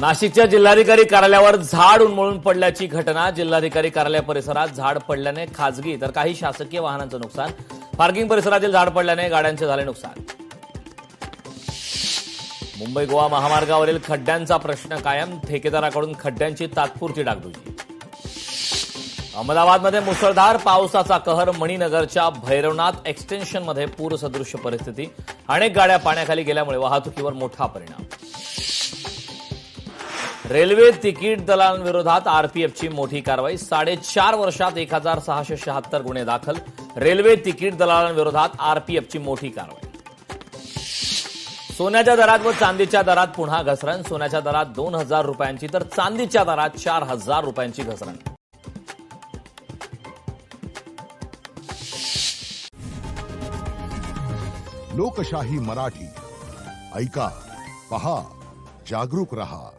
नाशिकच्या जिल्हाधिकारी कार्यालयावर झाड उन्मळून पडल्याची घटना। जिल्हाधिकारी कार्यालय परिसरात झाड पडल्याने खासगी तर काही शासकीय वाहनांचं नुकसान। पार्किंग परिसरातील झाड पडल्याने गाड्यांचे झाले नुकसान। मुंबई गोवा महामार्गावरील खड्ड्यांचा प्रश्न कायम। ठेकेदाराकडून खड्ड्यांची तात्पुरती डागडुजी। अहमदाबादमध्ये मुसळधार पावसाचा कहर। मणीनगरच्या भैरवनाथ एक्सटेन्शनमध्ये पूरसदृश्य परिस्थिती। अनेक गाड्या पाण्याखाली गेल्यामुळे वाहतुकीवर मोठा परिणाम। रेल्वे तिकीट दलालांविरोधात आरपीएफची मोठी कारवाई। 4.5 वर्षात 1676 गुन्हे दाखल। रेल्वे तिकीट दलालांविरोधात आरपीएफची मोठी कारवाई। सोन्याच्या दरात व चांदीच्या दरात पुन्हा घसरण। सोन्याच्या दरात 2000 रुपयांची तर चांदीच्या दरात 4000 रुपयांची घसरण। लोकशाही मराठी ऐका, पहा, जागरूक रहा।